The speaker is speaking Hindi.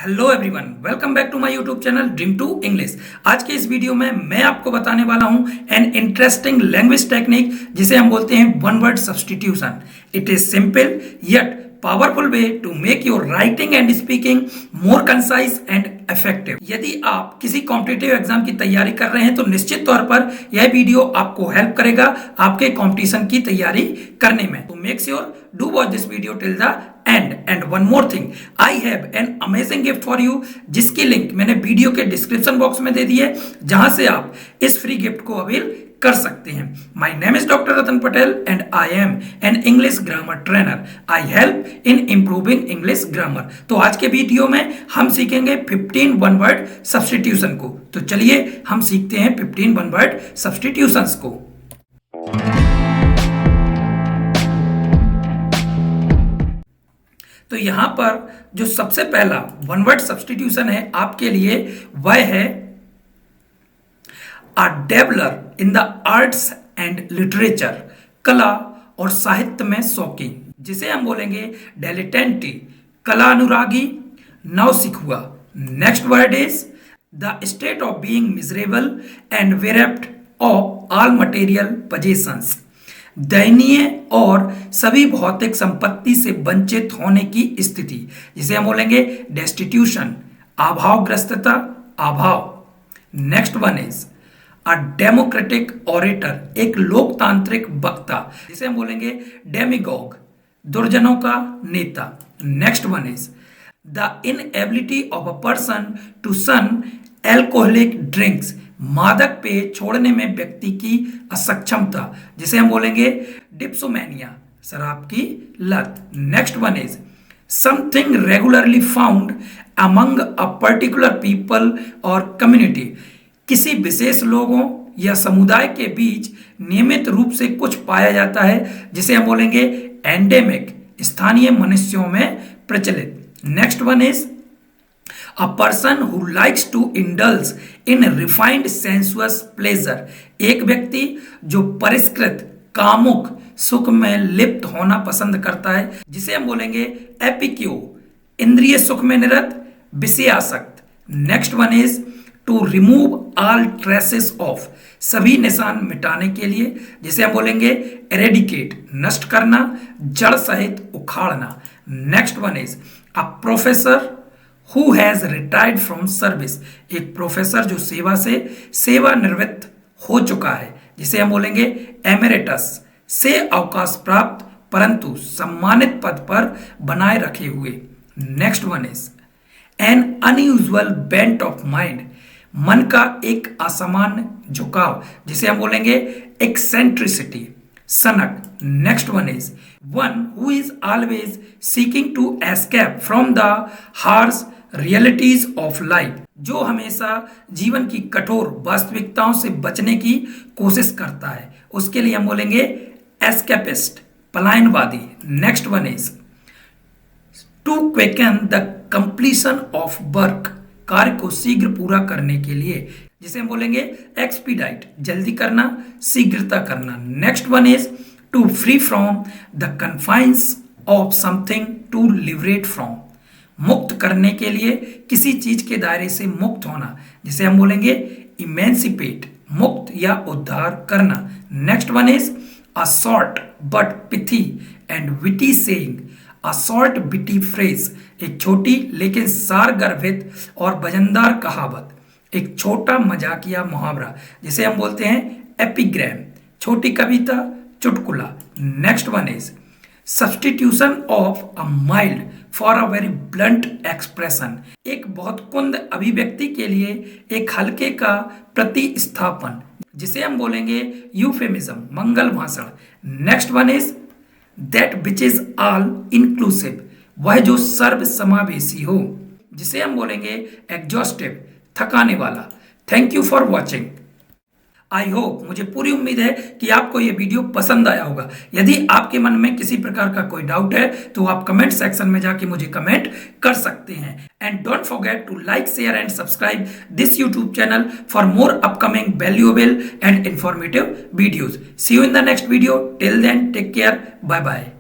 Hello everyone, welcome back to my YouTube channel dream to English. आज के इस वीडियो में मैं आपको बताने वाला हूं एन इंटरेस्टिंग लैंग्वेज टेक्निक जिसे हम बोलते हैं one word substitution. It is simple yet powerful way to make your writing and speaking more concise and effective. यदि आप किसी कॉम्पिटिटिव एग्जाम की तैयारी कर रहे हैं तो निश्चित तौर पर यह वीडियो आपको हेल्प करेगा आपके कंपटीशन की तैयारी करने में। तो make sure do watch this video till the end one more thing, I have an amazing gift for you, जिसकी लिंक मैंने वीडियो के डिस्क्रिप्शन बॉक्स में दे दी है, जहां से आप इस फ्री गिफ्ट को अवेल कर सकते हैं। My name is doctor Ratan Patel and I am an English grammar trainer. I help in improving English grammar. तो आज के वीडियो में हम सीखेंगे 15 वन वर्ड सब्स्टिट्यूशन को। तो चलिए हम सीखते हैं 15 वन वर्ड सब्स्टिट्यूशंस को। तो यहां पर जो सबसे पहला वन वर्ड सब्स्टिट्यूशन है आपके लिए वह है a dabbler in the arts and literature, कला और साहित्य में शौकीन, जिसे हम बोलेंगे डेलिटेंटी, कला अनुरागी, नवसिखुआ। Next word is the state of being miserable and bereft of all material possessions, दयनीय और सभी भौतिक संपत्ति से वंचित होने की स्थिति, जिसे हम बोलेंगे डेस्टिट्यूशन, अभावग्रस्तता, अभाव। Next one is a democratic orator, एक लोकतांत्रिक वक्ता, जिसे हम बोलेंगे डेमिगॉग, दुर्जनों का नेता। Next one is the inability of a person to shun alcoholic drinks, मादक पेय छोड़ने में व्यक्ति की असक्षमता, जिसे हम बोलेंगे डिप्सोमैनिया, शराब की लत। Next one is something regularly found among a particular people और कम्युनिटी, किसी विशेष लोगों या समुदाय के बीच नियमित रूप से कुछ पाया जाता है, जिसे हम बोलेंगे एंडेमिक, स्थानीय मनुष्यों में प्रचलित। Next one is a person who likes to indulge in refined sensuous pleasure, एक व्यक्ति जो परिष्कृत कामुक सुख में लिप्त होना पसंद करता है, जिसे हम बोलेंगे एपिक्यू, इंद्रिय सुख में निरत, विषयासक्त। Next one is to remove all traces of, सभी निशान मिटाने के लिए, जिसे हम बोलेंगे एरेडिकेट, नष्ट करना, जड़ सहित उखाड़ना। Next one is a professor who has retired from service, एक प्रोफेसर जो सेवा से सेवानिवृत्त हो चुका है, जिसे हम बोलेंगे एमेरेटस, से अवकाश प्राप्त परंतु सम्मानित पद पर बनाए रखे हुए। Next one is an unusual bent of mind, मन का एक असामान्य झुकाव, जिसे हम बोलेंगे एक्सेंट्रिसिटी, सनक। Next one is one who is always seeking to escape from the harsh realities of life, जो हमेशा जीवन की कठोर वास्तविकताओं से बचने की कोशिश करता है, उसके लिए हम बोलेंगे एस्केपिस्ट, पलायनवादी। Next one is to quicken the completion of work, कार्य को शीघ्र पूरा करने के लिए, जिसे हम बोलेंगे एक्सपीडाइट, जल्दी करना, शीघ्रता करना। Next one is to free from the confines of something to liberate from, मुक्त करने के लिए, किसी चीज के दायरे से मुक्त होना, जिसे हम बोलेंगे इमेंसिपेट, मुक्त या उद्धार करना। Next one is a short but pithy and witty saying, a short witty phrase, एक छोटी लेकिन सारगर्भित और वजनदार कहावत, एक छोटा मजाकिया मुहावरा, जिसे हम बोलते हैं एपिग्राम, छोटी कविता, चुटकुला। Next one is substitution of a mild for a very blunt expression, एक बहुत कुंद अभिव्यक्ति के लिए एक हल्के का प्रतिस्थापन, जिसे हम बोलेंगे यूफेमिज्म, मंगल भाषण। Next one is that which is all inclusive, वह जो सर्व समावेशी हो, जिसे हम बोलेंगे एग्जॉस्टिव, थकाने वाला। Thank you for watching. I hope, मुझे पूरी उम्मीद है कि आपको यह वीडियो पसंद आया होगा। यदि आपके मन में किसी प्रकार का कोई डाउट है तो आप कमेंट सेक्शन में जाके मुझे कमेंट कर सकते हैं। And don't forget to like, share and subscribe this YouTube channel for more upcoming valuable and informative videos. See you in the next video. Till then take care, bye bye.